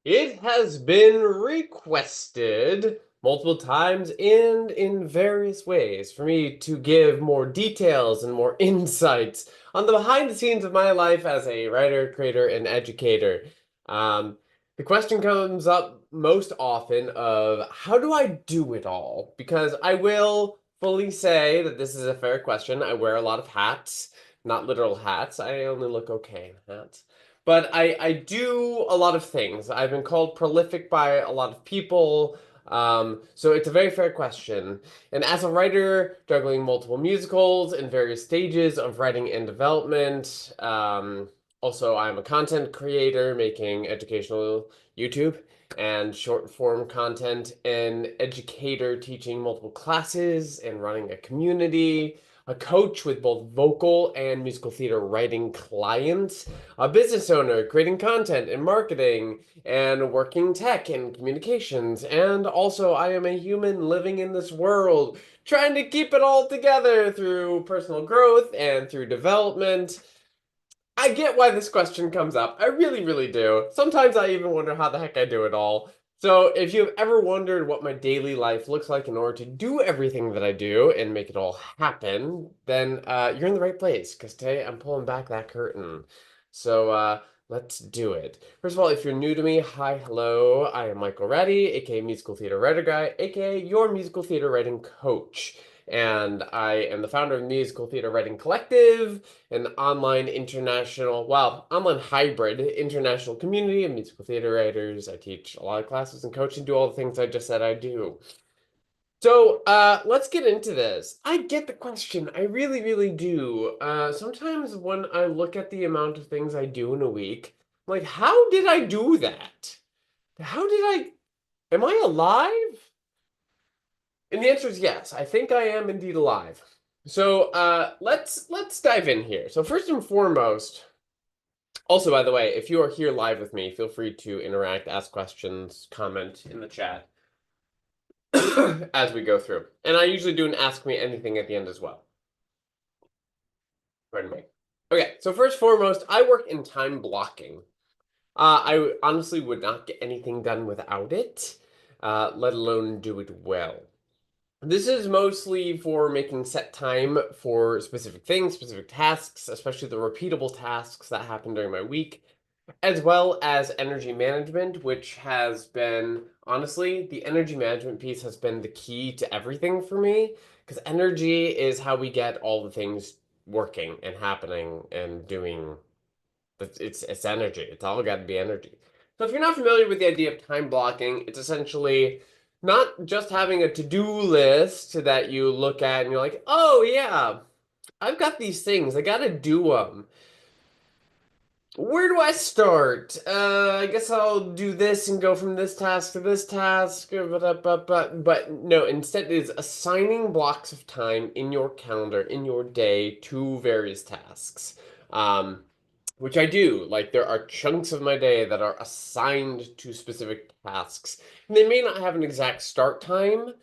It has been requested multiple times and in various ways for me to give more details and more insights on the behind the scenes of my life as a writer, creator, and educator. Um, the question comes up most often of how do I do it all? Because I will fully say that this is a fair question. I wear a lot of hats, not literal hats. I only look okay in hats. But I do a lot of things. I've been called prolific by a lot of people. So it's a very fair question. And as a writer, juggling multiple musicals in various stages of writing and development, also I'm a content creator making educational YouTube and short form content, an educator teaching multiple classes and running a community, a coach with both vocal and musical theater writing clients, a business owner creating content and marketing and working tech and communications. And also, I am a human living in this world, trying to keep it all together through personal growth and through development. I get why this question comes up. I really, really do. Sometimes I even wonder how the heck I do it all. So, if you've ever wondered what my daily life looks like in order to do everything that I do and make it all happen, then you're in the right place because today I'm pulling back that curtain. So, let's do it. First of all, if you're new to me, hi, hello. I am Michael Reddy, aka Musical Theater Writer Guy, aka your musical theater writing coach. And I am the founder of Musical Theater Writing Collective, an online international, well, online hybrid international community of musical theater writers. I teach a lot of classes and coach and do all the things I just said I do. So, let's get into this. I get the question. I really, really do. Sometimes when I look at the amount of things I do in a week, I'm like, how did I do that? How did am I alive? And the answer is yes. I think I am indeed alive. So, let's dive in here. So first and foremost, also, by the way, if you are here live with me, feel free to interact, ask questions, comment in the chat as we go through. And I usually do an ask me anything at the end as well. Pardon me. Okay, so first and foremost, I work in time blocking. I honestly would not get anything done without it, let alone do it well. This is mostly for making set time for specific things, specific tasks, especially the repeatable tasks that happen during my week, as well as energy management, which has been, honestly, the energy management piece has been the key to everything for me, because energy is how we get all the things working and happening and doing. It's energy. It's all got to be energy. So if you're not familiar with the idea of time blocking, it's essentially not just having a to-do list that you look at and you're like, oh yeah, I've got these things. I gotta do them. Where do I start? I guess I'll do this and go from this task to this task. But no, instead it is assigning blocks of time in your calendar, in your day, to various tasks. Which I do. Like there are chunks of my day that are assigned to specific tasks. And they may not have an exact start time.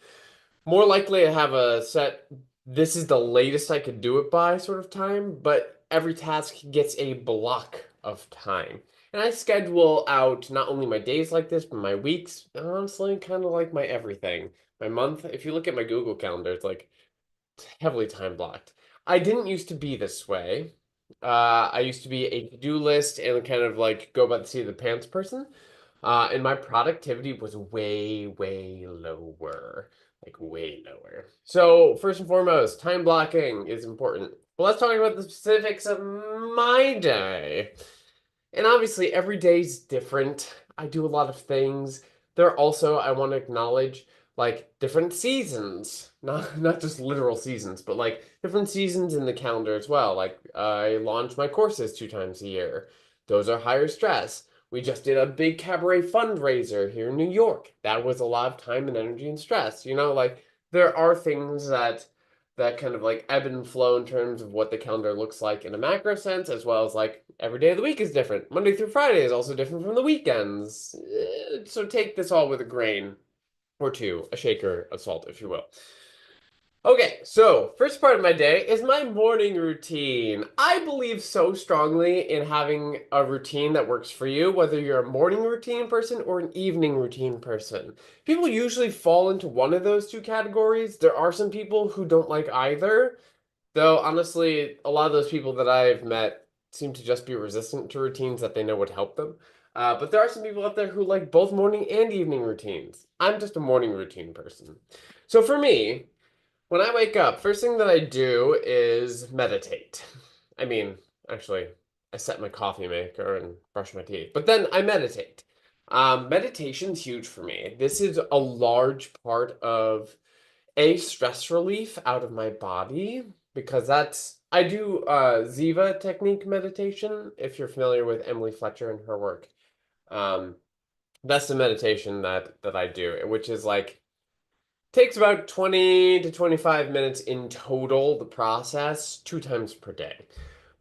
More likely I have a set, this is the latest I could do it by sort of time, but every task gets a block of time. And I schedule out not only my days like this, but my weeks, and honestly, kind of like my everything. My month, if you look at my Google Calendar, it's like heavily time blocked. I didn't used to be this way. I used to be a to-do list and kind of like go by the seat of the pants person. And my productivity was way, way lower. Like way lower. So first and foremost, time blocking is important. But let's talk about the specifics of my day. And obviously, every day's different. I do a lot of things. There are also, I want to acknowledge, like different seasons, not just literal seasons, but like different seasons in the calendar as well. Like I launch my courses 2 times a year. Those are higher stress. We just did a big cabaret fundraiser here in New York. That was a lot of time and energy and stress. Like there are things that kind of like ebb and flow in terms of what the calendar looks like in a macro sense, as well as like every day of the week is different. Monday through Friday is also different from the weekends. So take this all with a grain or two, a shaker of salt, if you will. Okay, so first part of my day is my morning routine. I believe so strongly in having a routine that works for you, whether you're a morning routine person or an evening routine person. People usually fall into one of those two categories. There are some people who don't like either, though honestly, a lot of those people that I've met seem to just be resistant to routines that they know would help them. But there are some people out there who like both morning and evening routines. I'm just a morning routine person. So for me, when I wake up, first thing that I do is meditate. I mean, actually, I set my coffee maker and brush my teeth, but then I meditate. Meditation's huge for me. This is a large part of a stress relief out of my body because I do Ziva technique meditation. If you're familiar with Emily Fletcher and her work, um, that's the meditation that I do, which is like takes about 20 to 25 minutes in total, the process, 2 times per day.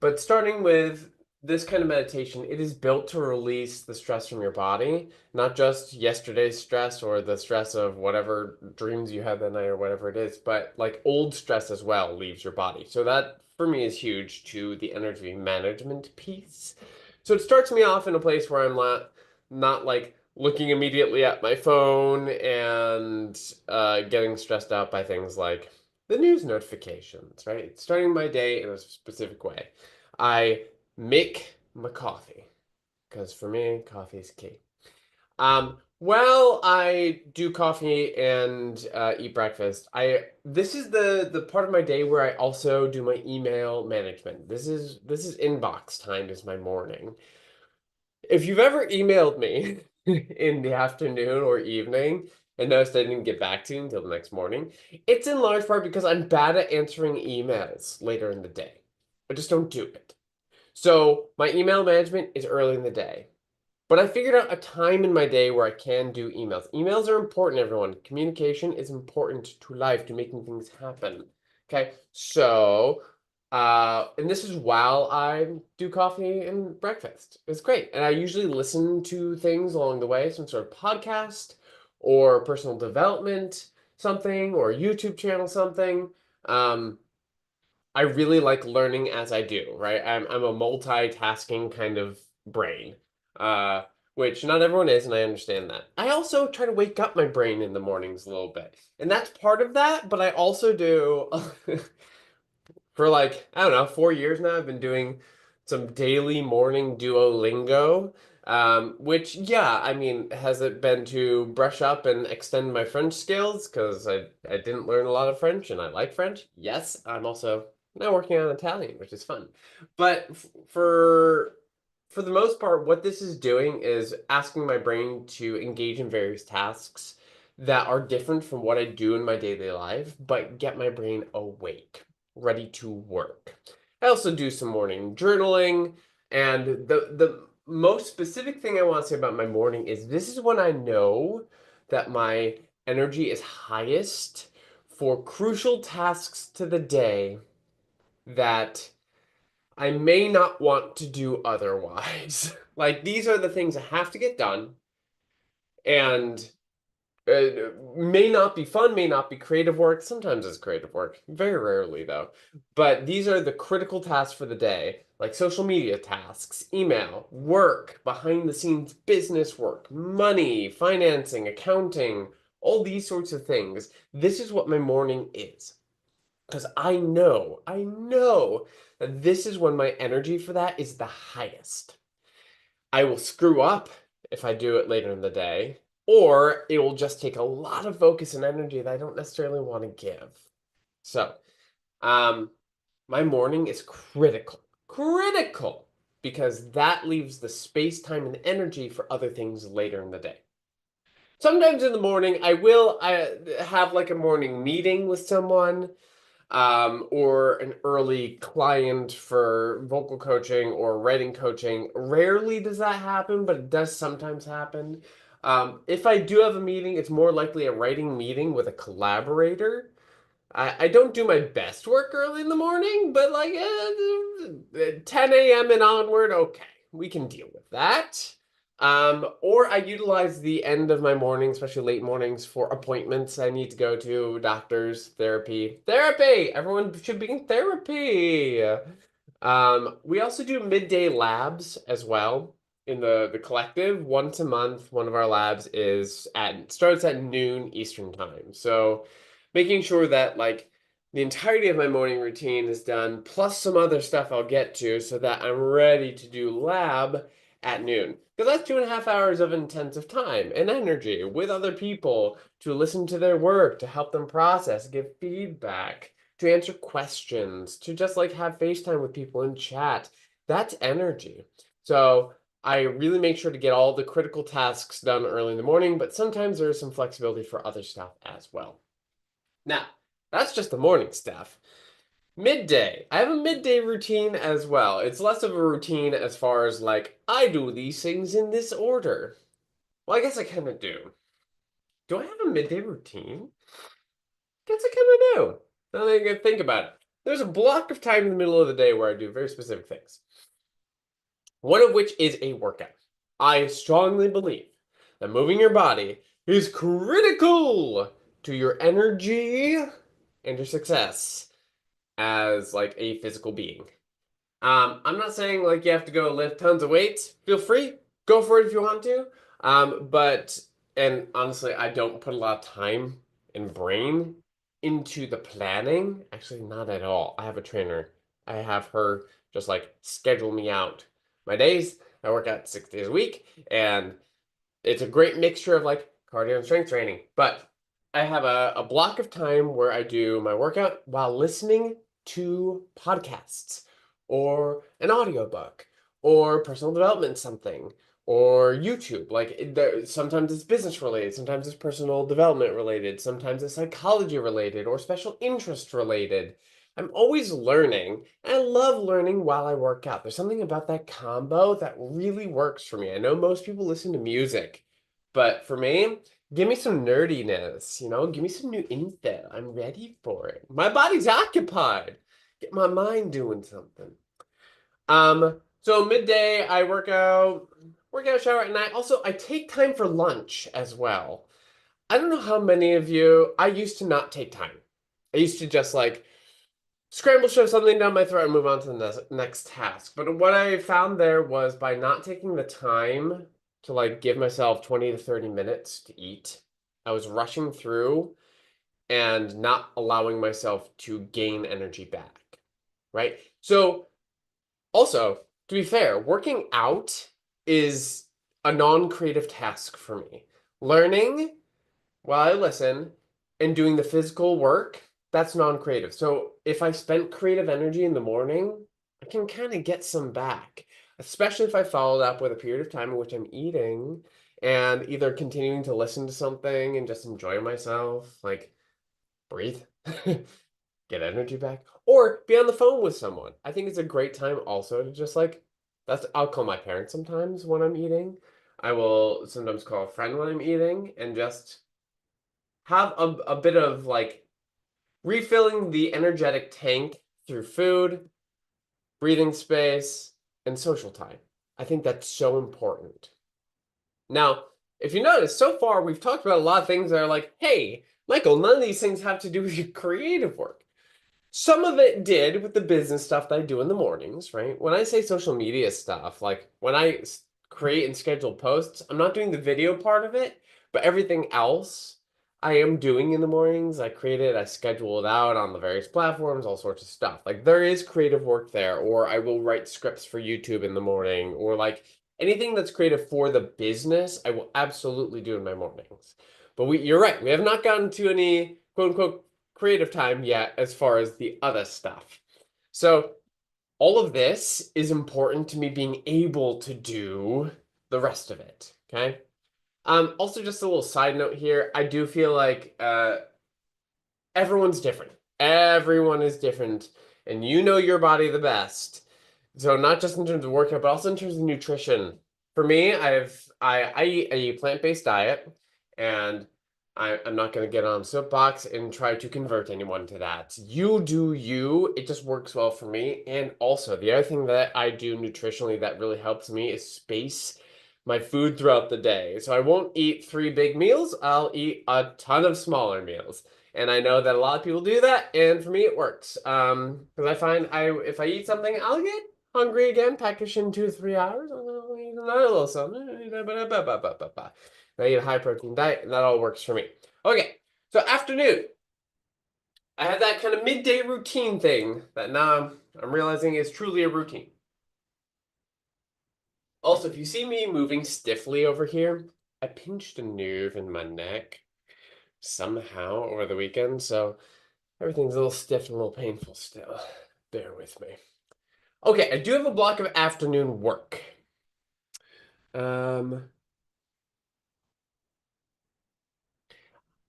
But starting with this kind of meditation, it is built to release the stress from your body, not just yesterday's stress or the stress of whatever dreams you had that night or whatever it is, but like old stress as well leaves your body. So that for me is huge to the energy management piece. So it starts me off in a place where I'm not like looking immediately at my phone and getting stressed out by things like the news notifications, right? Starting my day in a specific way. I make my coffee because for me, coffee is key. While I do coffee and eat breakfast, I this is the part of my day where I also do my email management. This is inbox time is my morning. If you've ever emailed me in the afternoon or evening and noticed I didn't get back to you until the next morning, it's in large part because I'm bad at answering emails later in the day. I just don't do it. So my email management is early in the day. But I figured out a time in my day where I can do emails. Emails are important, everyone. Communication is important to life, to making things happen. Okay, so, and this is while I do coffee and breakfast. It's great. And I usually listen to things along the way, some sort of podcast or personal development something or YouTube channel something. Um, I really like learning as I do, right? I'm a multitasking kind of brain, uh, which not everyone is, and I understand that. I also try to wake up my brain in the mornings a little bit, and that's part of that, but I also do for like, I don't know, 4 years now, I've been doing some daily morning Duolingo, which, yeah, I mean, has it been to brush up and extend my French skills? Because I didn't learn a lot of French and I like French. Yes, I'm also now working on Italian, which is fun. But for the most part, what this is doing is asking my brain to engage in various tasks that are different from what I do in my daily life, but get my brain awake ready to work. I also do some morning journaling, and the most specific thing I want to say about my morning is this is when I know that my energy is highest for crucial tasks to the day that I may not want to do otherwise. Like these are the things that have to get done, and may not be fun, may not be creative work. Sometimes it's creative work, very rarely though. But these are the critical tasks for the day, like social media tasks, email, work, behind the scenes business work, money, financing, accounting, all these sorts of things. This is what my morning is. Because I know that this is when my energy for that is the highest. I will screw up if I do it later in the day, or it will just take a lot of focus and energy that I don't necessarily want to give. So, um, my morning is critical, because that leaves the space, time, and energy for other things later in the day. Sometimes in the morning, I have like a morning meeting with someone, or an early client for vocal coaching or writing coaching. Rarely does that happen, but it does sometimes happen. If I do have a meeting, it's more likely a writing meeting with a collaborator. I don't do my best work early in the morning, but like 10 a.m. and onward, okay, we can deal with that. Or I utilize the end of my morning, especially late mornings, for appointments I need to go to, doctors, therapy. Therapy! Everyone should be in therapy. We also do midday labs as well in the collective. Once a month, one of our labs starts at noon Eastern time. So making sure that like the entirety of my morning routine is done, plus some other stuff I'll get to so that I'm ready to do lab at noon. Because that's 2.5 hours of intensive time and energy with other people to listen to their work, to help them process, give feedback, to answer questions, to just like have FaceTime with people and chat. That's energy. So I really make sure to get all the critical tasks done early in the morning, but sometimes there is some flexibility for other stuff as well. Now, that's just the morning stuff. Midday. I have a midday routine as well. It's less of a routine as far as like, I do these things in this order. Well, I guess I kind of do. Do I have a midday routine? Guess I kind of do. Now that I think about it. There's a block of time in the middle of the day where I do very specific things. One of which is a workout. I strongly believe that moving your body is critical to your energy and your success as like a physical being. I'm not saying like you have to go lift tons of weights. Feel free, go for it if you want to. But and honestly, I don't put a lot of time and brain into the planning. Actually, not at all. I have a trainer. I have her just like schedule me out my days. I work out 6 days a week, and it's a great mixture of like cardio and strength training. But I have a block of time where I do my workout while listening to podcasts or an audiobook or personal development something or YouTube. Sometimes it's business related, sometimes it's personal development related, sometimes it's psychology related or special interest related. I'm always learning, and I love learning while I work out. There's something about that combo that really works for me. I know most people listen to music, but for me, give me some nerdiness, give me some new info. I'm ready for it. My body's occupied. Get my mind doing something. So midday I work out, shower, and I take time for lunch as well. I don't know how many of you, I used to not take time. I used to just like scramble, shove something down my throat, and move on to the next task. But what I found there was by not taking the time to like give myself 20 to 30 minutes to eat, I was rushing through and not allowing myself to gain energy back, right? So also, to be fair, working out is a non-creative task for me. Learning while I listen and doing the physical work, that's non-creative. So if I spent creative energy in the morning, I can kind of get some back, especially if I followed up with a period of time in which I'm eating and either continuing to listen to something and just enjoy myself, like breathe, get energy back, or be on the phone with someone. I think it's a great time also to just like, I'll call my parents sometimes when I'm eating. I will sometimes call a friend when I'm eating and just have a bit of like refilling the energetic tank through food, breathing space, and social time. I think that's so important. Now, if you notice, so far we've talked about a lot of things that are like, hey, Michael, none of these things have to do with your creative work. Some of it did with the business stuff that I do in the mornings, right? When I say social media stuff, like when I create and schedule posts, I'm not doing the video part of it, but everything else I am doing in the mornings. I create it, I schedule it out on the various platforms, all sorts of stuff. Like there is creative work there, or I will write scripts for YouTube in the morning, or like anything that's creative for the business, I will absolutely do in my mornings. But you're right, we have not gotten to any quote unquote creative time yet as far as the other stuff. So all of this is important to me being able to do the rest of it. Okay. Also, just a little side note here. I do feel like everyone's different. Everyone is different, and you know your body the best. So not just in terms of workout, but also in terms of nutrition. For me, I eat a plant-based diet, and I'm not going to get on a soapbox and try to convert anyone to that. You do you. It just works well for me. And also, the other thing that I do nutritionally that really helps me is space my food throughout the day. So I won't eat three big meals. I'll eat a ton of smaller meals. And I know that a lot of people do that, and for me it works. Because I find if I eat something, I'll get hungry again, peckish in 2 to 3 hours. I'll eat another little something. I eat a high protein diet, and that all works for me. Okay, so afternoon. I have that kind of midday routine thing that now I'm realizing is truly a routine. Also, if you see me moving stiffly over here, I pinched a nerve in my neck somehow over the weekend, so everything's a little stiff and a little painful still. Bear with me. Okay, I do have a block of afternoon work. Um,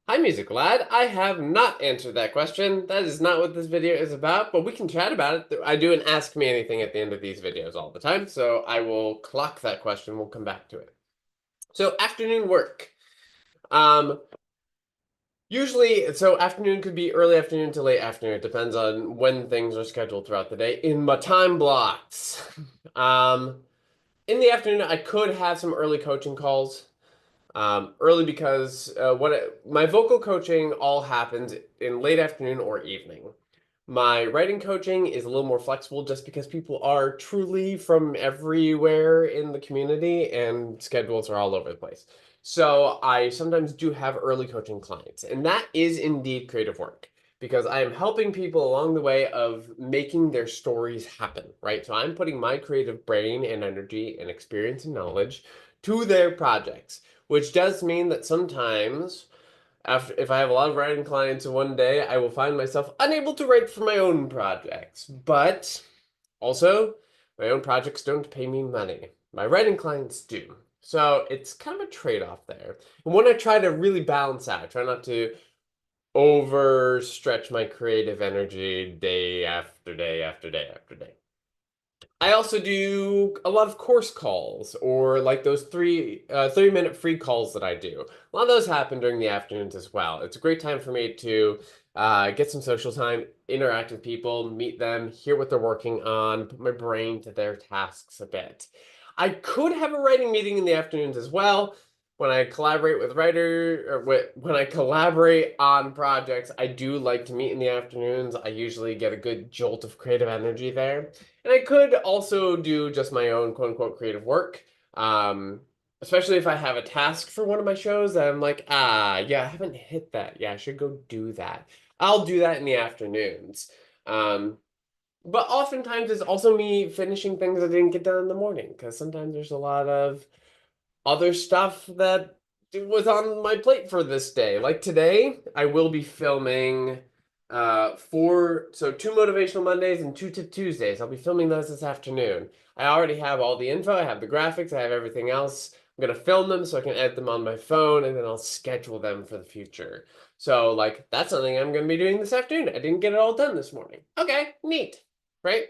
Hi, Music Lad. I have not answered that question. That is not what this video is about, but we can chat about it. I do an Ask Me Anything at the end of these videos all the time, so I will clock that question. We'll come back to it. So, afternoon work. Um, so afternoon could be early afternoon to late afternoon. It depends on when things are scheduled throughout the day in my time blocks. Um, in the afternoon, I could have some early coaching calls. Early because my vocal coaching all happens in late afternoon or evening. My writing coaching is a little more flexible just because people are truly from everywhere in the community and schedules are all over the place. So I sometimes do have early coaching clients, and that is indeed creative work because I am helping people along the way of making their stories happen, right? So I'm putting my creative brain and energy and experience and knowledge to their projects, which does mean that sometimes if I have a lot of writing clients in one day, I will find myself unable to write for my own projects. But also, my own projects don't pay me money. My writing clients do. So it's kind of a trade-off there. And when I try to really balance out, I try not to overstretch my creative energy day after day after day after day. I also do a lot of course calls or like those 30-minute free calls that I do. A lot of those happen during the afternoons as well. It's a great time for me to get some social time, interact with people, meet them, hear what they're working on, put my brain to their tasks a bit. I could have a writing meeting in the afternoons as well. When I collaborate with when I collaborate on projects, I do like to meet in the afternoons. I usually get a good jolt of creative energy there. And I could also do just my own quote unquote creative work. Especially if I have a task for one of my shows that I'm like, yeah, I haven't hit that. Yeah, I should go do that. I'll do that in the afternoons. Um, but oftentimes it's also me finishing things I didn't get done in the morning because sometimes there's a lot of other stuff that was on my plate for this day. Like today, I will be filming two motivational Mondays and two tip Tuesdays. I'll be filming those this afternoon. I already have all the info, I have the graphics, I have everything else. I'm gonna film them so I can edit them on my phone and then I'll schedule them for the future. So like that's something I'm gonna be doing this afternoon. I didn't get it all done this morning. Okay, neat. Right?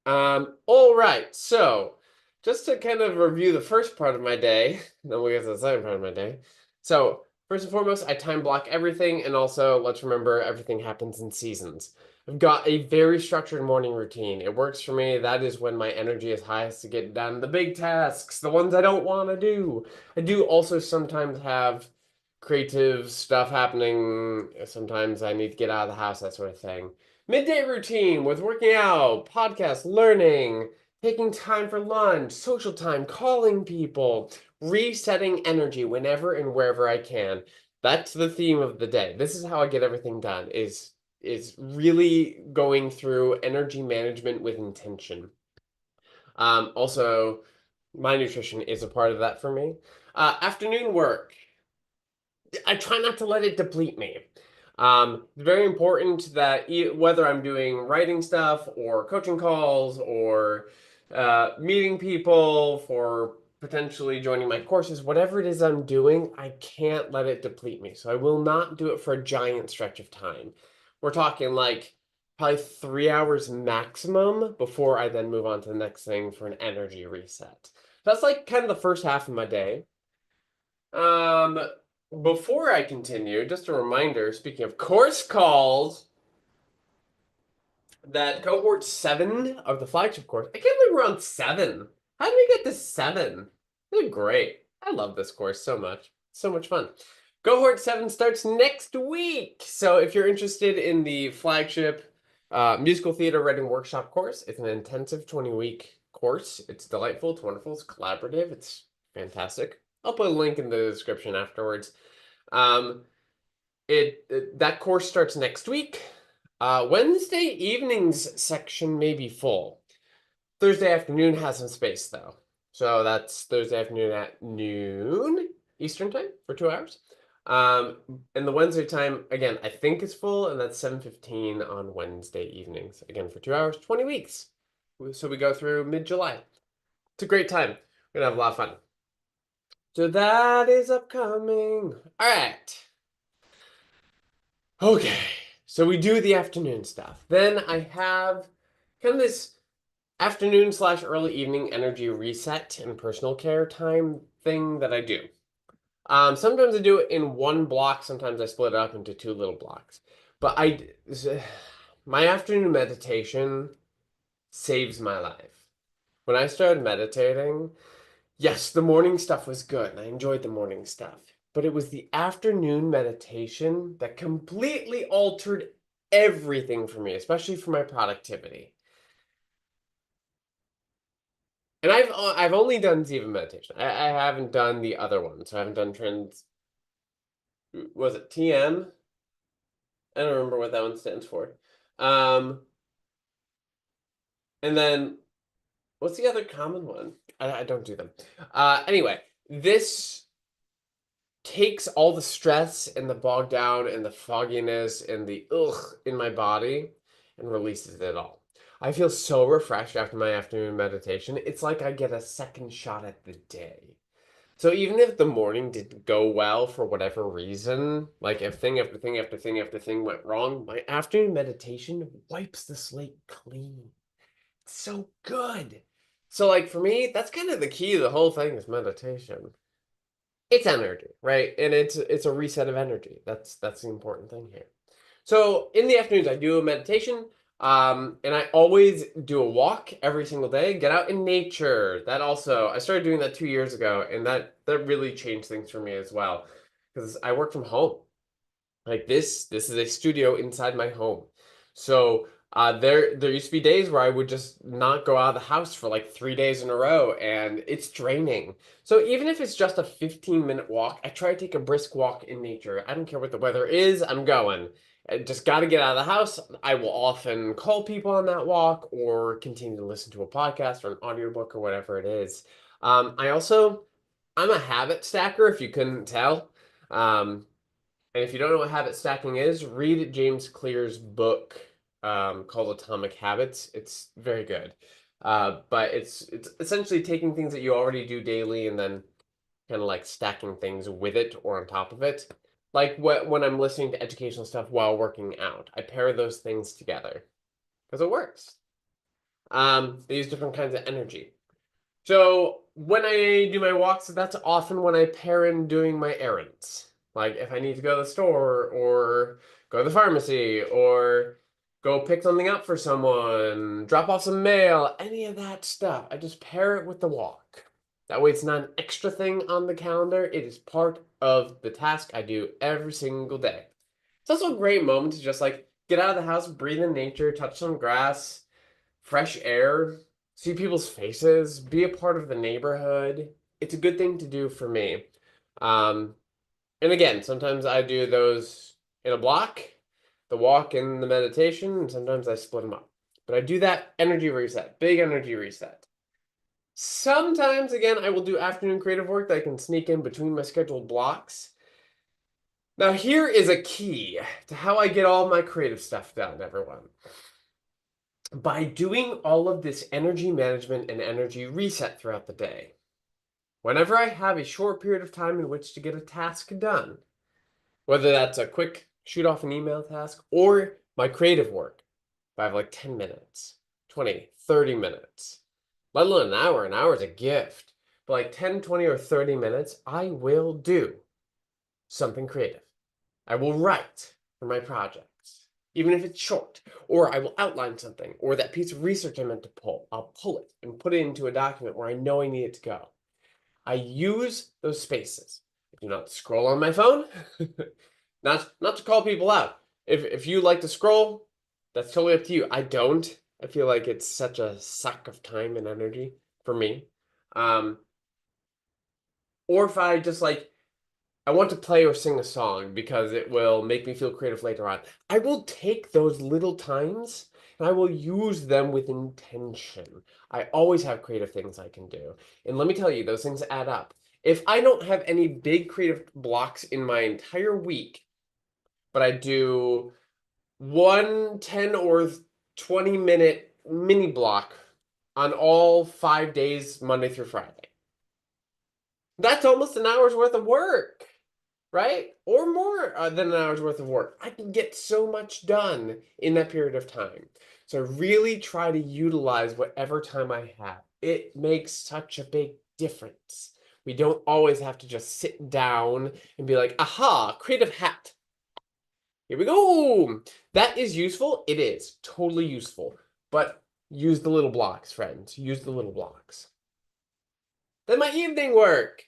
All right, so just to kind of review the first part of my day, then we'll get to the second part of my day. So, first and foremost, I time block everything, and also let's remember everything happens in seasons. I've got a very structured morning routine. It works for me. That is when my energy is highest to get done the big tasks, the ones I don't want to do. I do also sometimes have creative stuff happening. Sometimes I need to get out of the house, that sort of thing. Midday routine with working out, podcast, learning, taking time for lunch, social time, calling people, resetting energy whenever and wherever I can. That's the theme of the day. This is how I get everything done is really going through energy management with intention. Also, my nutrition is a part of that for me. Afternoon work. I try not to let it deplete me. It's very important that whether I'm doing writing stuff or coaching calls or meeting people for potentially joining my courses, whatever it is I'm doing, I can't let it deplete me. So I will not do it for a giant stretch of time. We're talking like probably 3 hours maximum before I then move on to the next thing for an energy reset. That's like kind of the first half of my day. Um, Before I continue, just a reminder, speaking of course calls, that cohort 7 of the flagship course, I can't believe we're on 7. How did we get to 7? They're great. I love this course so much. So much fun. Cohort 7 starts next week. So if you're interested in the flagship musical theater writing workshop course, it's an intensive 20-week course. It's delightful, it's wonderful, it's collaborative, it's fantastic. I'll put a link in the description afterwards. Um, that course starts next week. Wednesday evenings section may be full. Thursday afternoon has some space though. So that's Thursday afternoon at noon Eastern time for 2 hours. Um, and the Wednesday time, again, I think is full, and that's 7:15 on Wednesday evenings. Again, for 2 hours, 20 weeks. So we go through mid-July. It's a great time. We're gonna have a lot of fun. So that is upcoming. All right. Okay. So we do the afternoon stuff. Then I have kind of this afternoon slash early evening energy reset and personal care time thing that I do. Sometimes I do it in one block. Sometimes I split it up into two little blocks. But my afternoon meditation saves my life. When I started meditating, yes, the morning stuff was good, and I enjoyed the morning stuff. But it was the afternoon meditation that completely altered everything for me, especially for my productivity. And I've only done Ziva meditation. I haven't done the other one. So I haven't done trans. Was it TM? I don't remember what that one stands for. Um, and then what's the other common one? I don't do them. Anyway, this takes all the stress and the bog down and the fogginess and the ugh in my body and releases it all. I feel so refreshed after my afternoon meditation. It's like I get a second shot at the day. So even if the morning didn't go well for whatever reason, like if thing after thing after thing after thing went wrong, my afternoon meditation wipes the slate clean. It's so good. So like for me, that's kind of the key to the whole thing is meditation. It's energy, right? And it's a reset of energy. That's the important thing here. So in the afternoons, I do a meditation, and I always do a walk every single day. Get out in nature. That also, I started doing that 2 years ago, and that really changed things for me as well, because I work from home. Like this is a studio inside my home. So there used to be days where I would just not go out of the house for like 3 days in a row, and it's draining. So even if it's just a 15-minute walk, I try to take a brisk walk in nature. I don't care what the weather is, I'm going. I just got to get out of the house. I will often call people on that walk or continue to listen to a podcast or an audiobook or whatever it is. I'm a habit stacker, if you couldn't tell. Um, and if you don't know what habit stacking is, read James Clear's book called Atomic Habits. It's very good. But it's essentially taking things that you already do daily and then kind of like stacking things with it or on top of it. Like when I'm listening to educational stuff while working out, I pair those things together because it works. They use different kinds of energy. So when I do my walks, that's often when I pair in doing my errands. Like if I need to go to the store or go to the pharmacy or go pick something up for someone, drop off some mail, any of that stuff. I just pair it with the walk. That way it's not an extra thing on the calendar. It is part of the task I do every single day. It's also a great moment to just like get out of the house, breathe in nature, touch some grass, fresh air, see people's faces, be a part of the neighborhood. It's a good thing to do for me. Um, and again, sometimes I do those in a block, the walk and the meditation, and sometimes I split them up. But I do that energy reset, big energy reset. Sometimes, again, I will do afternoon creative work that I can sneak in between my scheduled blocks. Now, here is a key to how I get all my creative stuff done, everyone. By doing all of this energy management and energy reset throughout the day, whenever I have a short period of time in which to get a task done, whether that's a quick shoot off an email task or my creative work, if I have like 10 minutes, 20, 30 minutes, let alone an hour is a gift. But like 10, 20, or 30 minutes, I will do something creative. I will write for my projects, even if it's short, or I will outline something, or that piece of research I meant to pull, I'll pull it and put it into a document where I know I need it to go. I use those spaces. I do not scroll on my phone, not to call people out. If you like to scroll, that's totally up to you. I don't. I feel like it's such a suck of time and energy for me. Um, or if I just like I want to play or sing a song because it will make me feel creative later on. I will take those little times and I will use them with intention. I always have creative things I can do. And let me tell you, those things add up. If I don't have any big creative blocks in my entire week, but I do one 10 or 20-minute mini block on all 5 days, Monday through Friday, that's almost an hour's worth of work, right? Or more than an hour's worth of work. I can get so much done in that period of time. So I really try to utilize whatever time I have. It makes such a big difference. We don't always have to just sit down and be like, aha, creative hat. Here we go. That is useful. It is totally useful. But use the little blocks, friends. Use the little blocks. Then my evening work.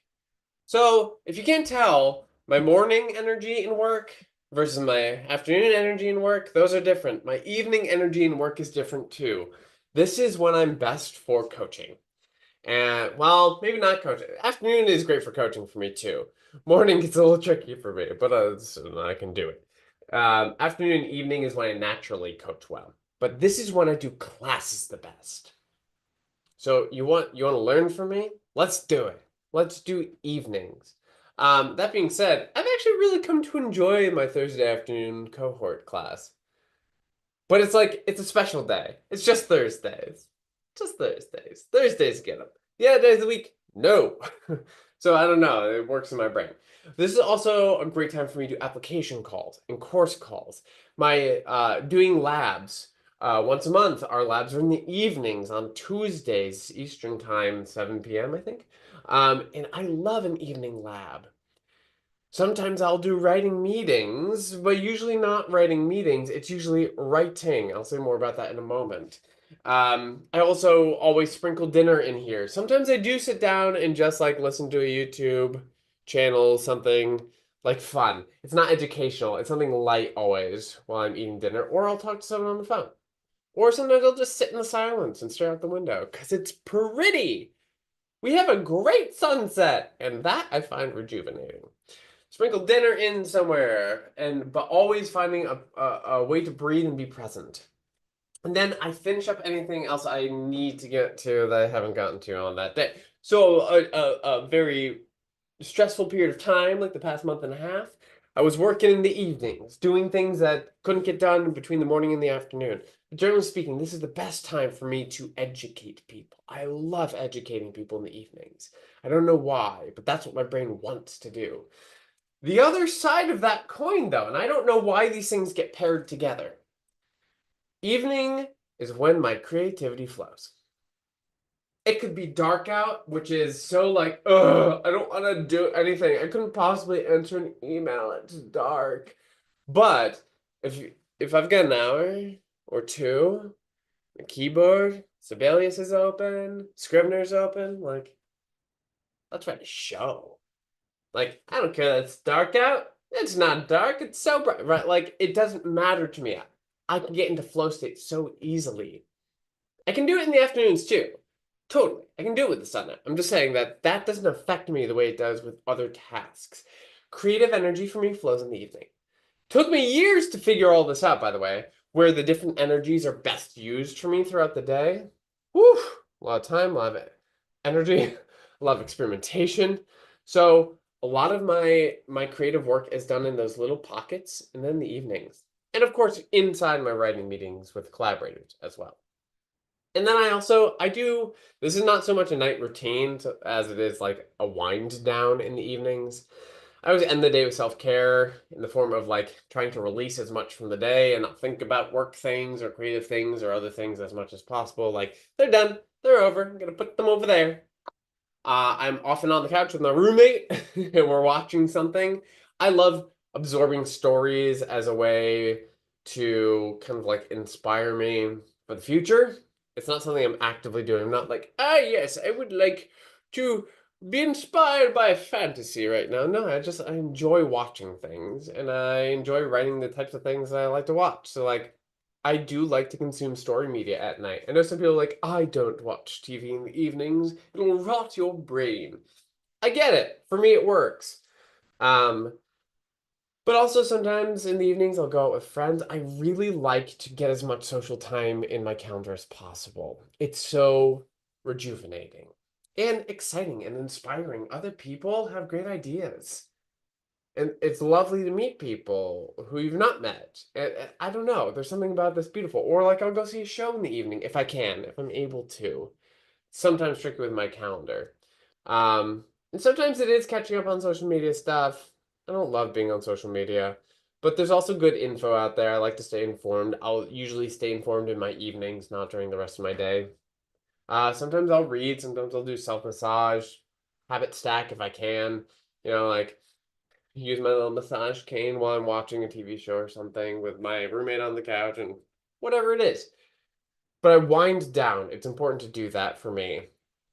So, if you can't tell, my morning energy in work versus my afternoon energy in work, those are different. My evening energy in work is different too. This is when I'm best for coaching. And, well, maybe not coaching. Afternoon is great for coaching for me too. Morning gets a little tricky for me, but I can do it. Afternoon and evening is when I naturally coach well. But this is when I do classes the best. So you want to learn from me? Let's do it. Let's do evenings. That being said, I've actually really come to enjoy my Thursday afternoon cohort class. But it's like it's a special day. It's just Thursdays. Just Thursdays. Thursdays get them. The other days of the week, no. So I don't know. It works in my brain. This is also a great time for me to do application calls and course calls. My doing labs. Once a month, our labs are in the evenings on Tuesdays, Eastern Time, 7 p.m., I think. And I love an evening lab. Sometimes I'll do writing meetings, but usually not writing meetings. It's usually writing. I'll say more about that in a moment. I also always sprinkle dinner in here. Sometimes I do sit down and just like listen to a YouTube channel, something like fun. It's not educational. It's something light always while I'm eating dinner, or I'll talk to someone on the phone. Or sometimes I'll just sit in the silence and stare out the window because it's pretty. We have a great sunset, and that I find rejuvenating. Sprinkle dinner in somewhere, but always finding a way to breathe and be present. And then I finish up anything else I need to get to that I haven't gotten to on that day. So a very stressful period of time, like the past month and a half, I was working in the evenings, doing things that couldn't get done between the morning and the afternoon. But generally speaking, this is the best time for me to educate people. I love educating people in the evenings. I don't know why, but that's what my brain wants to do. The other side of that coin, though, and I don't know why these things get paired together. Evening is when my creativity flows. It could be dark out, which is so like, ugh, I don't want to do anything. I couldn't possibly answer an email. It's dark. But if I've got an hour or two, the keyboard, Sibelius is open, Scrivener's open, like, let's write a show. Like, I don't care that it's dark out. It's not dark. It's so bright, right? Like, it doesn't matter to me. I can get into flow state so easily. I can do it in the afternoons too. Totally. I can do it with the sun out. I'm just saying that that doesn't affect me the way it does with other tasks. Creative energy for me flows in the evening. Took me years to figure all this out, by the way, where the different energies are best used for me throughout the day. Whew, a lot of time, a lot of energy, a lot of experimentation. So a lot of my creative work is done in those little pockets and then the evenings. And of course, inside my writing meetings with collaborators as well. And then I do, this is not so much a night routine as it is like a wind down in the evenings. I always end the day with self-care in the form of like trying to release as much from the day and not think about work things or creative things or other things as much as possible. Like they're done, they're over, I'm gonna put them over there. I'm often on the couch with my roommate and we're watching something. I love absorbing stories as a way to kind of like inspire me for the future. It's not something I'm actively doing. I'm not like, ah, yes, I would like to be inspired by fantasy right now. No, I enjoy watching things and I enjoy writing the types of things that I like to watch. So like I do like to consume story media at night. I know some people are like, I don't watch TV in the evenings. It'll rot your brain. I get it. For me, it works. Um, but also sometimes in the evenings I'll go out with friends. I really like to get as much social time in my calendar as possible. It's so rejuvenating and exciting and inspiring. Other people have great ideas. And it's lovely to meet people who you've not met. And I don't know, there's something about this beautiful. Or like I'll go see a show in the evening if I can, if I'm able to. Sometimes tricky with my calendar. And sometimes it is catching up on social media stuff. I don't love being on social media, but there's also good info out there. I like to stay informed. I'll usually stay informed in my evenings, not during the rest of my day. Sometimes I'll read, sometimes I'll do self-massage, habit stack if I can. You know, like use my little massage cane while I'm watching a TV show or something with my roommate on the couch and whatever it is. But I wind down. It's important to do that for me.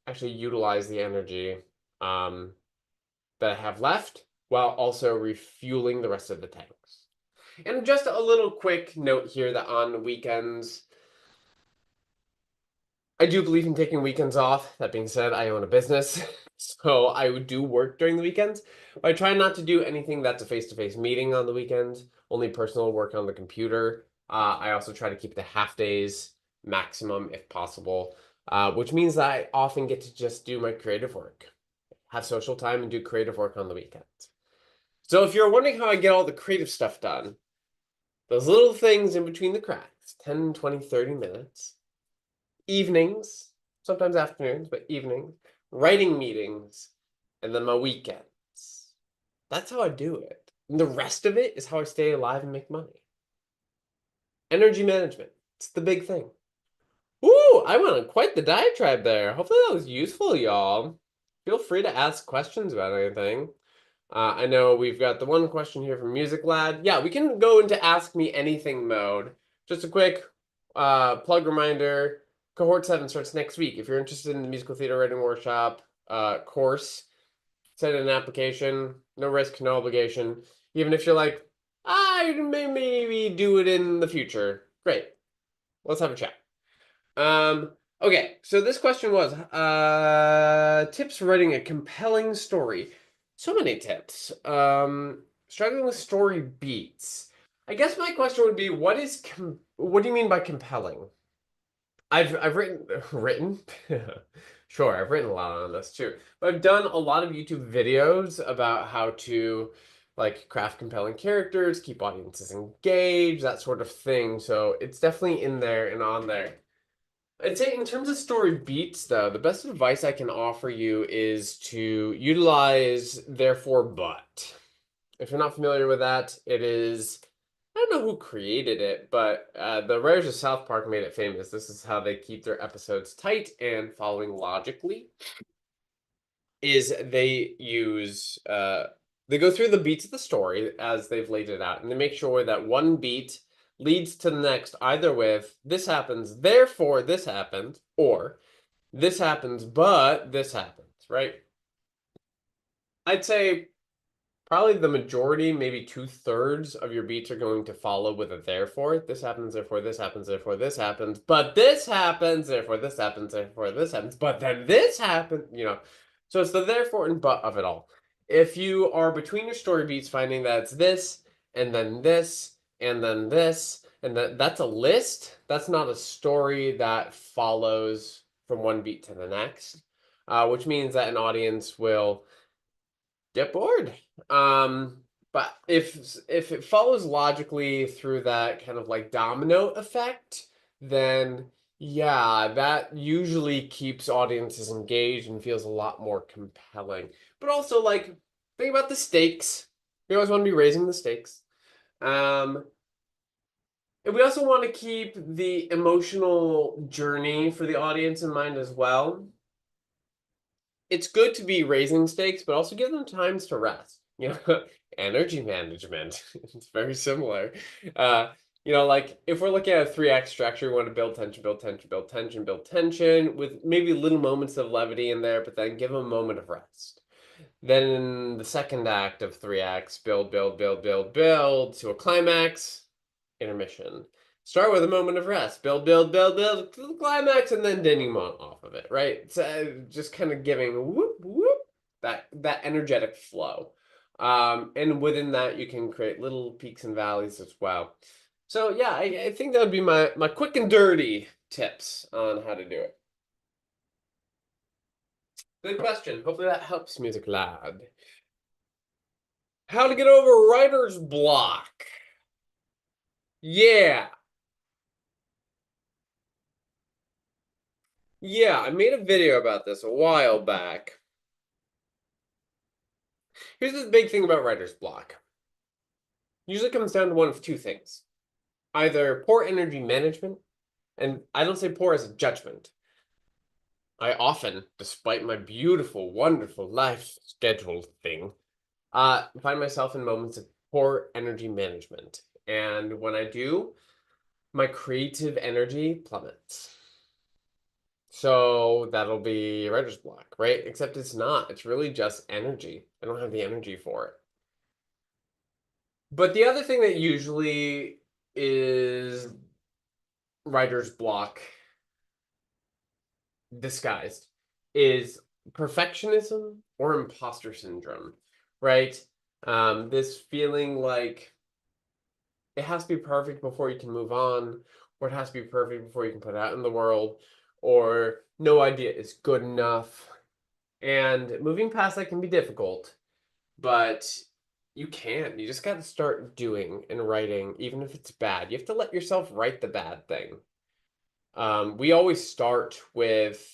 Actually utilize the energy um, that I have left while also refueling the rest of the tanks. And just a little quick note here that on weekends, I do believe in taking weekends off. That being said, I own a business, so I do work during the weekends. But I try not to do anything that's a face-to-face meeting on the weekends, only personal work on the computer. I also try to keep the half days maximum if possible, which means that I often get to just do my creative work, have social time, and do creative work on the weekends. So if you're wondering how I get all the creative stuff done, those little things in between the cracks, 10, 20, 30 minutes, evenings, sometimes afternoons, but evenings, writing meetings, and then my weekends. That's how I do it. And the rest of it is how I stay alive and make money. Energy management. It's the big thing. Ooh, I went on quite the diatribe there. Hopefully that was useful, y'all. Feel free to ask questions about anything. I know we've got the one question here from Music Lad. Yeah, we can go into Ask Me Anything mode. Just a quick plug reminder, Cohort 7 starts next week. If you're interested in the musical theater writing workshop course, send in an application. No risk, no obligation. Even if you're like, I may maybe do it in the future. Great. Let's have a chat. Okay, so this question was tips for writing a compelling story. So many tips. Struggling with story beats. I guess my question would be, what do you mean by compelling? I've written sure, I've written a lot on this too. But I've done a lot of YouTube videos about how to like craft compelling characters, keep audiences engaged, that sort of thing. So it's definitely in there and on there. I'd say in terms of story beats, though, the best advice I can offer you is to utilize therefore but. If you're not familiar with that, it is, I don't know who created it, but the writers of South Park made it famous. This is how they keep their episodes tight and following logically, is they go through the beats of the story as they've laid it out, and they make sure that one beat leads to the next, either with this happens, therefore this happens, or this happens, but this happens, right? I'd say probably the majority, maybe two-thirds of your beats are going to follow with a therefore. This happens, therefore this happens, therefore this happens, but this happens, therefore this happens, therefore this happens, but then this happens, you know. So it's the therefore and but of it all. If you are between your story beats finding that it's this, and then this, and then this, and that's a list, that's not a story that follows from one beat to the next, which means that an audience will get bored. But if it follows logically through that kind of like domino effect, then yeah, that usually keeps audiences engaged and feels a lot more compelling. But also like think about the stakes. We always want to be raising the stakes. Um, and we also want to keep the emotional journey for the audience in mind as well. It's good to be raising stakes, but also give them times to rest. You know, energy management. It's very similar. Uh, Like if we're looking at a 3 act structure, we want to build tension, build tension, build tension, build tension with maybe little moments of levity in there, but then give them a moment of rest. Then in the second act of 3 acts, build, build, build, build, build to a climax, intermission. Start with a moment of rest, build, build, build, build to the climax, and then denouement off of it, right? So just kind of giving whoop, whoop, that energetic flow. And within that, you can create little peaks and valleys as well. So yeah, I think that would be my quick and dirty tips on how to do it. Good question. Hopefully that helps, Music Lad. How to get over writer's block. Yeah. Yeah, I made a video about this a while back. Here's the big thing about writer's block. Usually comes down to one of two things. Either poor energy management, and I don't say poor as a judgment. I often, despite my beautiful, wonderful life schedule thing, find myself in moments of poor energy management. And when I do, my creative energy plummets. So that'll be writer's block, right? Except it's not. It's really just energy. I don't have the energy for it. But the other thing that usually is writer's block disguised is perfectionism or imposter syndrome, right? This feeling like it has to be perfect before you can move on, or it has to be perfect before you can put it out in the world, or no idea is good enough. And moving past that can be difficult, but you can. You just got to start doing and writing, even if it's bad. You have to let yourself write the bad thing. We always start with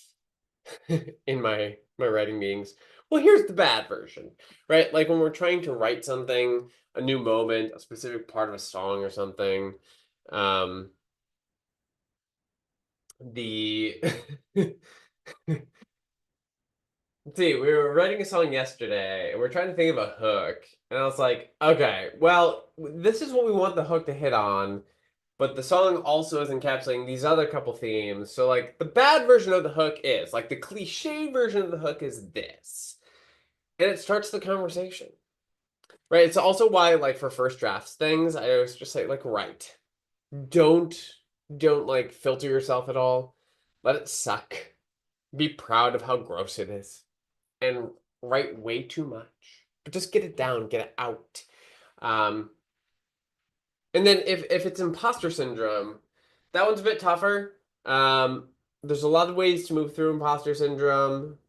in my writing meetings. Well, here's the bad version, right? Like when we're trying to write something, a new moment, a specific part of a song or something. Um, the Let's see, we were writing a song yesterday, and we're trying to think of a hook. And I was like, okay, well, this is what we want the hook to hit on, but the song also is encapsulating these other couple themes. So, like, the bad version of the hook is, like, the cliche version of the hook is this. And it starts the conversation, right? It's also why, like, for first drafts things, I always just say, like, write. Don't, don't, like, filter yourself at all. Let it suck. Be proud of how gross it is and write way too much, but just get it down, get it out. Um, and then if it's imposter syndrome, that one's a bit tougher. There's a lot of ways to move through imposter syndrome,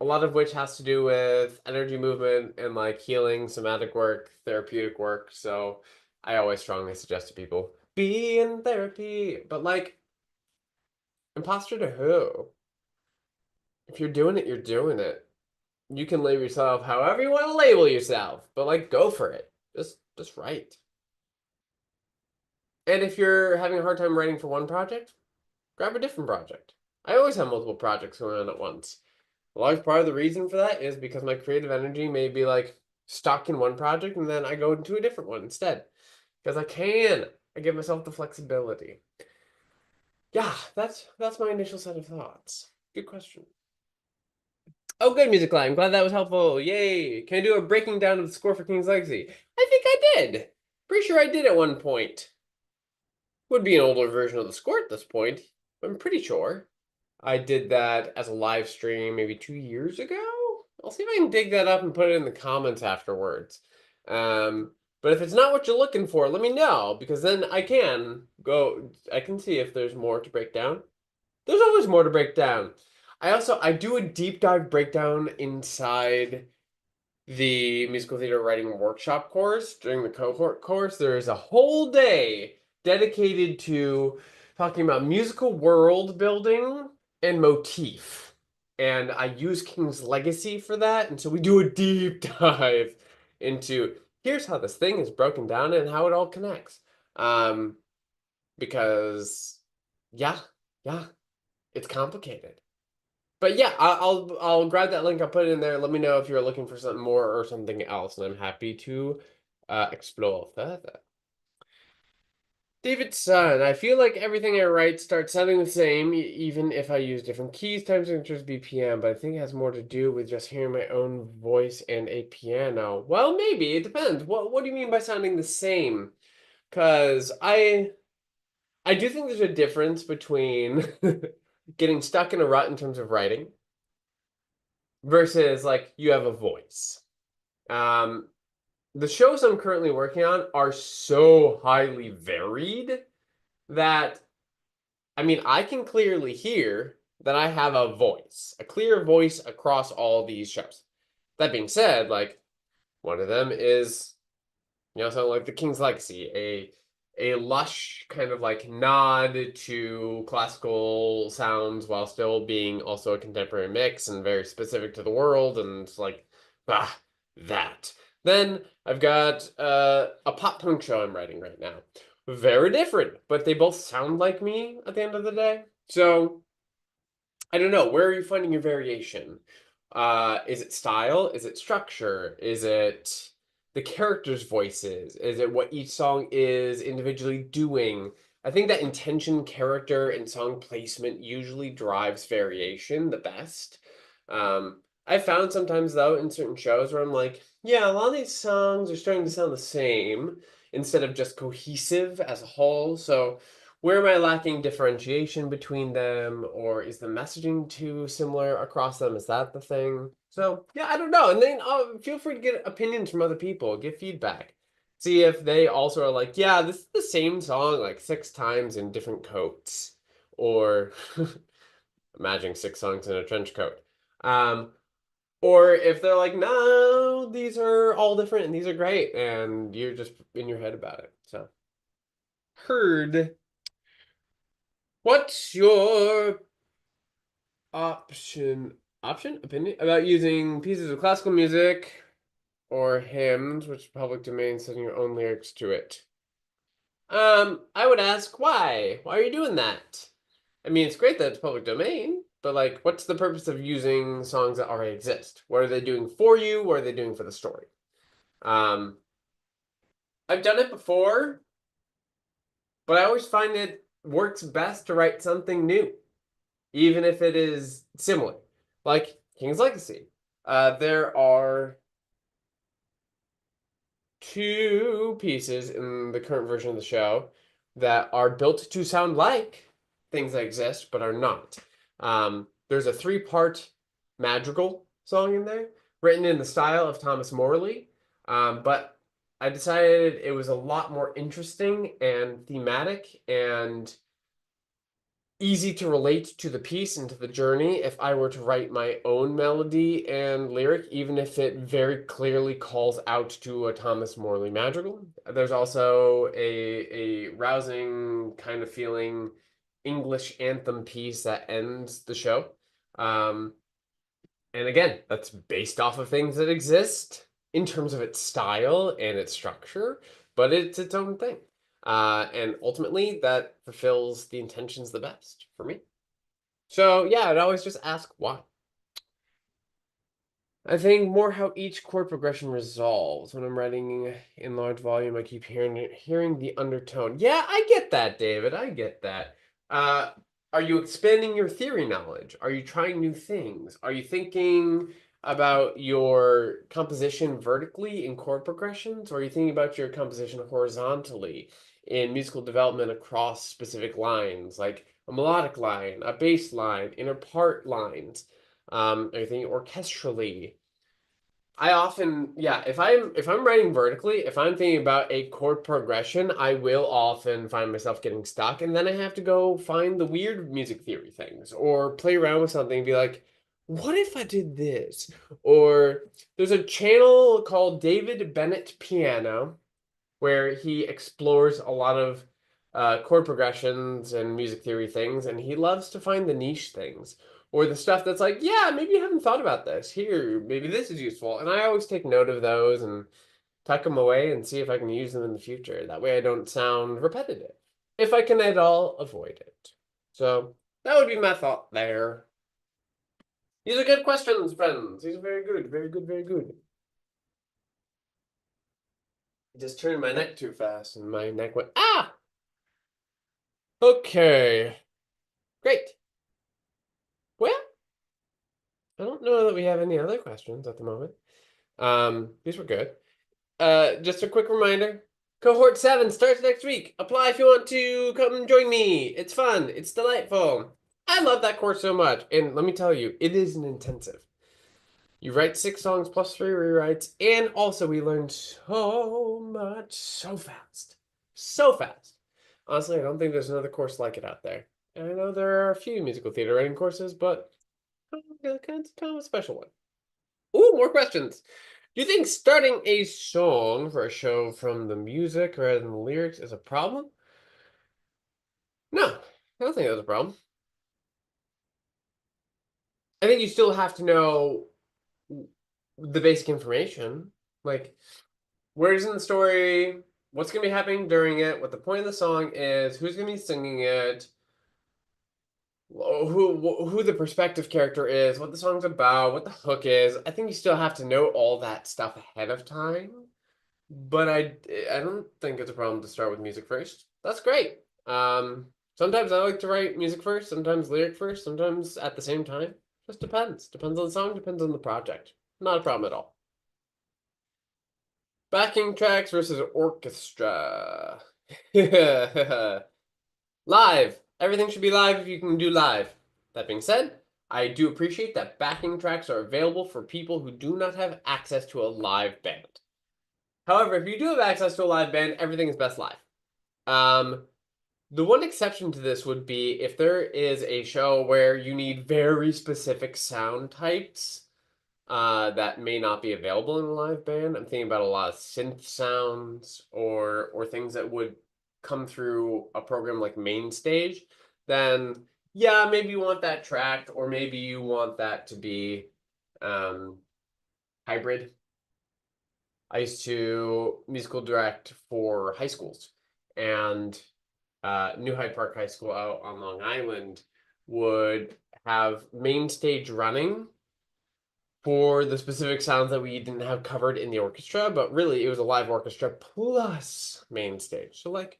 a lot of which has to do with energy movement and like healing, somatic work, therapeutic work. So I always strongly suggest to people be in therapy, but like imposter to who? If you're doing it, you're doing it. You can label yourself however you want to label yourself, but like go for it. Just write. And if you're having a hard time writing for one project, grab a different project. I always have multiple projects going on at once. A large part of the reason for that is because my creative energy may be like stuck in one project and then I go into a different one instead. Because I can. I give myself the flexibility. Yeah, that's my initial set of thoughts. Good question. Oh, good, Music Line. I'm glad that was helpful. Yay. Can I do a breaking down of the score for King's Legacy? I think I did. Pretty sure I did at one point. Would be an older version of the score at this point. I'm pretty sure. I did that as a live stream maybe 2 years ago. I'll see if I can dig that up and put it in the comments afterwards. But if it's not what you're looking for, let me know because then I can see if there's more to break down. There's always more to break down. I do a deep dive breakdown inside the musical theater writing workshop course during the cohort course. There is a whole day dedicated to talking about musical world building and motif. And I use King's Legacy for that. And so we do a deep dive into here's how this thing is broken down and how it all connects. Um, because yeah, yeah, it's complicated. But yeah, I'll grab that link. I'll put it in there. Let me know if you're looking for something more or something else, and I'm happy to explore further. Davidson, I feel like everything I write starts sounding the same, even if I use different keys, time signatures, BPM, but I think it has more to do with just hearing my own voice and a piano. Well, maybe, it depends. What do you mean by sounding the same? Because I do think there's a difference between getting stuck in a rut in terms of writing versus like you have a voice. Um, the shows I'm currently working on are so highly varied that I mean, I can clearly hear that I have a voice, a clear voice across all these shows. That being said, like one of them is, something like The King's Legacy, a lush kind of like nod to classical sounds while still being also a contemporary mix and very specific to the world and it's like, bah, that. Then I've got a pop punk show I'm writing right now. Very different, but they both sound like me at the end of the day. So I don't know. Where are you finding your variation? Is it style? Is it structure? Is it the characters' voices? Is it what each song is individually doing? I think that intention, character, and song placement usually drives variation the best. I found sometimes though in certain shows where I'm like, yeah, a lot of these songs are starting to sound the same instead of just cohesive as a whole. So where am I lacking differentiation between them, or is the messaging too similar across them? Is that the thing? So yeah, I don't know. And then feel free to get opinions from other people, get feedback, see if they also are like, yeah, this is the same song like 6 times in different coats, or imagining 6 songs in a trench coat. Um, or if they're like, no, these are all different and these are great, and you're just in your head about it. So heard. What's your option opinion about using pieces of classical music or hymns, which are public domain, setting your own lyrics to it? I would ask why? Why are you doing that? I mean, it's great that it's public domain, but like, what's the purpose of using songs that already exist? What are they doing for you? What are they doing for the story? Um, I've done it before, but I always find it works best to write something new, even if it is similar, like King's Legacy. There are 2 pieces in the current version of the show that are built to sound like things that exist but are not. There's a 3-part madrigal song in there, written in the style of Thomas Morley, but I decided it was a lot more interesting and thematic and easy to relate to the piece and to the journey if I were to write my own melody and lyric, even if it very clearly calls out to a Thomas Morley madrigal. There's also a rousing kind of feeling English anthem piece that ends the show. Um, and again, that's based off of things that exist in terms of its style and its structure, but it's its own thing. And ultimately, that fulfills the intentions the best for me. So yeah, I'd always just ask why. I think more how each chord progression resolves. When I'm writing in large volume, I keep hearing the undertone. Yeah, I get that, David. I get that. Uh, are you expanding your theory knowledge? Are you trying new things? Are you thinking about your composition vertically in chord progressions, or are you thinking about your composition horizontally in musical development across specific lines, like a melodic line, a bass line, inner part lines? Are you thinking orchestrally? I often, yeah, if I'm writing vertically, if I'm thinking about a chord progression, I will often find myself getting stuck, and then I have to go find the weird music theory things or play around with something and be like, what if I did this? Or there's a channel called David Bennett Piano where he explores a lot of chord progressions and music theory things, and he loves to find the niche things or the stuff that's like, yeah, maybe you haven't thought about this. Here, maybe this is useful. And I always take note of those and tuck them away and see if I can use them in the future. That way I don't sound repetitive, if I can at all avoid it. So that would be my thought there. These are good questions, friends. These are very good, very good, very good. I just turned my neck too fast and my neck went, ah! Okay, great. Well, I don't know that we have any other questions at the moment. These were good. Just a quick reminder. Cohort 7 starts next week. Apply if you want to come join me. It's fun. It's delightful. I love that course so much. And let me tell you, it is an intensive. You write 6 songs plus 3 rewrites, and also we learned so much so fast. So fast. Honestly, I don't think there's another course like it out there. And I know there are a few musical theater writing courses, but kind of a special one. Ooh, more questions. Do you think starting a song for a show from the music rather than the lyrics is a problem? No, I don't think that's a problem. I think you still have to know the basic information. Like, where's in the story, what's going to be happening during it, what the point of the song is, who's going to be singing it, who the perspective character is, what the song's about, what the hook is. I think you still have to know all that stuff ahead of time. But I don't think it's a problem to start with music first. That's great. Sometimes I like to write music first, sometimes lyric first, sometimes at the same time. Just depends. Depends on the song, depends on the project. Not a problem at all. Backing tracks versus orchestra. Live. Everything should be live if you can do live. That being said, I do appreciate that backing tracks are available for people who do not have access to a live band. However, if you do have access to a live band, everything is best live. Um, the one exception to this would be if there is a show where you need very specific sound types that may not be available in a live band. I'm thinking about a lot of synth sounds or things that would come through a program like MainStage. Then yeah, maybe you want that tracked, or maybe you want that to be um, hybrid. I used to musical direct for high schools, and New Hyde Park High School out on Long Island would have MainStage running for the specific sounds that we didn't have covered in the orchestra, but really it was a live orchestra plus MainStage. So like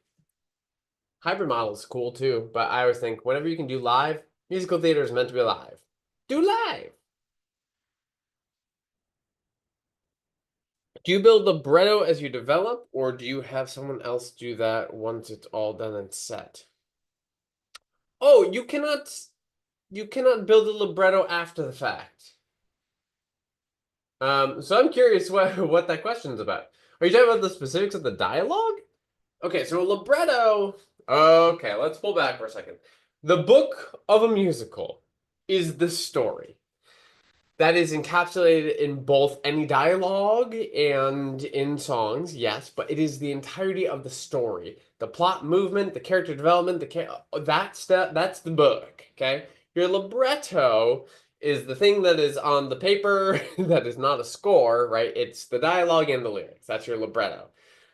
hybrid model is cool too, but I always think whenever you can do live, musical theater is meant to be live. Do live. Do you build libretto as you develop, or do you have someone else do that once it's all done and set? Oh, you cannot build a libretto after the fact. So I'm curious what that question's about. Are you talking about the specifics of the dialogue? Okay, so a libretto. Okay, let's pull back for a second. The book of a musical is the story that is encapsulated in both any dialogue and in songs, yes, but it is the entirety of the story. The plot movement, the character development, that's the book, okay? Your libretto is the thing that is on the paper that is not a score, right? It's the dialogue and the lyrics. That's your libretto.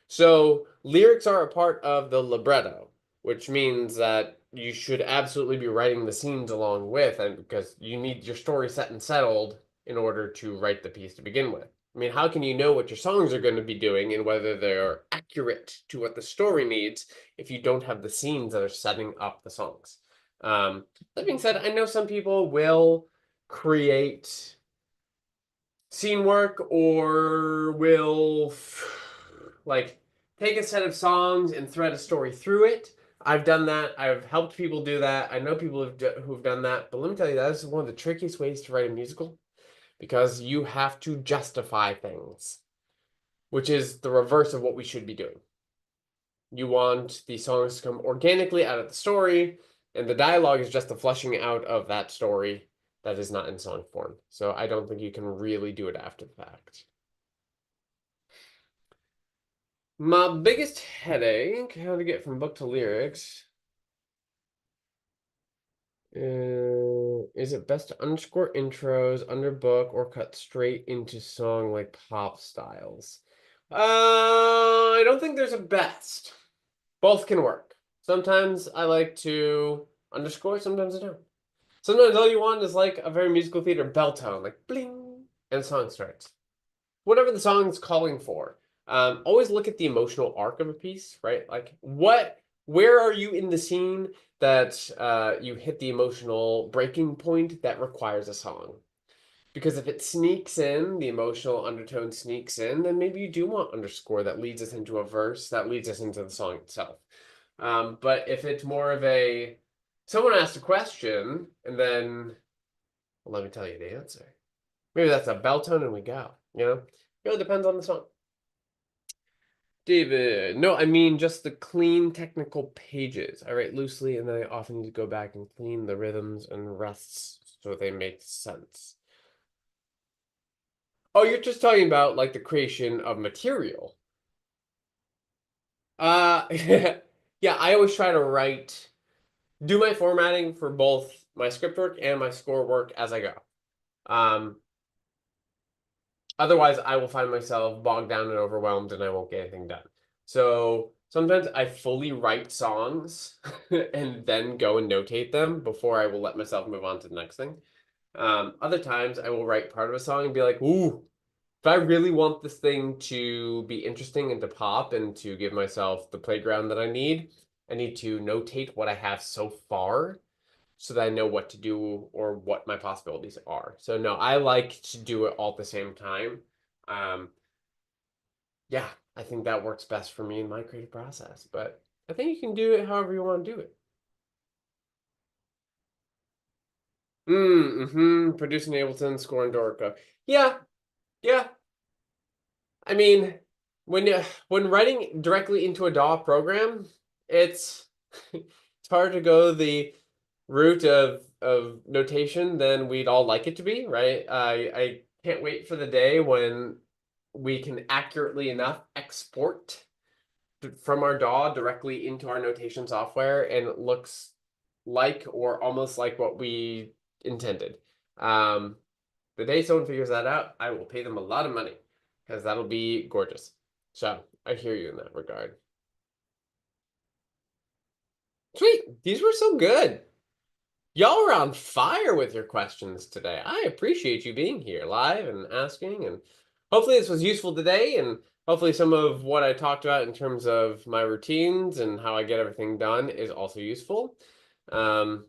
So, lyrics are a part of the libretto, which means that you should absolutely be writing the scenes along with, and because you need your story set and settled in order to write the piece to begin with. I mean, how can you know what your songs are going to be doing and whether they're accurate to what the story needs if you don't have the scenes that are setting up the songs? That being said, I know some people will create scene work or will like take a set of songs and thread a story through it. I've done that. I've helped people do that. I know people who've done that. But let me tell you, that is one of the trickiest ways to write a musical because you have to justify things, which is the reverse of what we should be doing. You want the songs to come organically out of the story, and the dialogue is just the fleshing out of that story that is not in song form. So I don't think you can really do it after the fact. My biggest headache, how to get from book to lyrics. Is it best to underscore intros under book or cut straight into song like pop styles? I don't think there's a best. Both can work. Sometimes I like to underscore, sometimes I don't. Sometimes all you want is like a very musical theater bell tone, like bling, and the song starts. Whatever the song's calling for. Always look at the emotional arc of a piece, right? Like where are you in the scene that you hit the emotional breaking point that requires a song? Because if it sneaks in, the emotional undertone sneaks in, then maybe you do want underscore that leads us into a verse that leads us into the song itself. But if it's more of a someone asked a question and then well, let me tell you the answer. Maybe that's a bell tone and we go. You know, it really depends on the song. David, no, I mean just the clean technical pages. I write loosely and then I often need to go back and clean the rhythms and rests so they make sense. Oh, you're just talking about like the creation of material. Yeah, I always try to do my formatting for both my script work and my score work as I go. Um, Otherwise, I will find myself bogged down and overwhelmed and I won't get anything done. So sometimes I fully write songs and then go and notate them before I will let myself move on to the next thing. Other times I will write part of a song and be like, ooh, if I really want this thing to be interesting and to pop and to give myself the playground that I need to notate what I have so far so that I know what to do or what my possibilities are. So no, I like to do it all at the same time. Um, yeah, I think that works best for me in my creative process. But I think you can do it however you want to do it. Producing Ableton, scoring Dorica. Yeah, yeah. I mean, when writing directly into a DAW program, it's it's hard to go the route of notation than we'd all like it to be, right? I can't wait for the day when we can accurately enough export from our DAW directly into our notation software and it looks like or almost like what we intended. Um, the day someone figures that out, I will pay them a lot of money because that'll be gorgeous. So I hear you in that regard. Sweet. These were so good. Y'all are on fire with your questions today. I appreciate you being here live and asking, and hopefully this was useful today, and hopefully some of what I talked about in terms of my routines and how I get everything done is also useful. Um,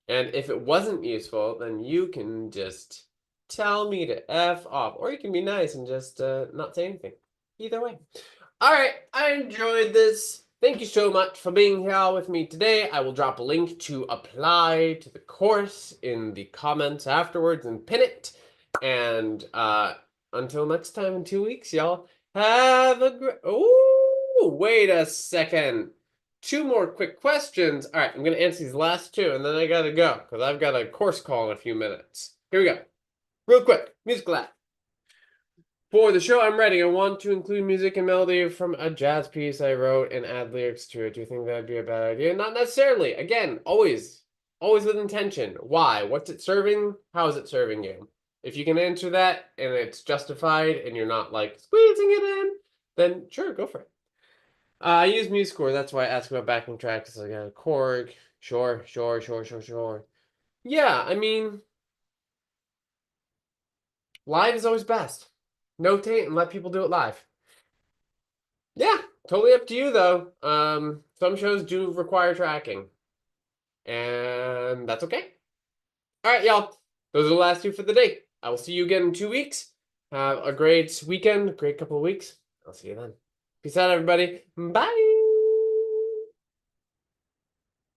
and if it wasn't useful, then you can just tell me to F off, or you can be nice and just not say anything. Either way. All right, I enjoyed this. Thank you so much for being here with me today. I will drop a link to apply to the course in the comments afterwards and pin it. And until next time in 2 weeks, y'all, have a great... Oh, wait a second. Two more quick questions. All right, I'm going to answer these last two, and then I got to go because I've got a course call in a few minutes. Here we go. Real quick, musical app. For the show I'm writing, I want to include music and melody from a jazz piece I wrote and add lyrics to it. Do you think that'd be a bad idea? Not necessarily. Again, always with intention. Why? What's it serving? How is it serving you? If you can answer that and it's justified and you're not like squeezing it in, then sure, go for it. I use MuseScore. That's why I ask about backing tracks. Like a Korg. Sure. Yeah, I mean, live is always best. Notate and let people do it live. Yeah, totally up to you though. Some shows do require tracking, and that's okay. All right, y'all. Those are the last two for the day. I will see you again in 2 weeks. Have a great weekend, great couple of weeks. I'll see you then. Peace out, everybody. Bye.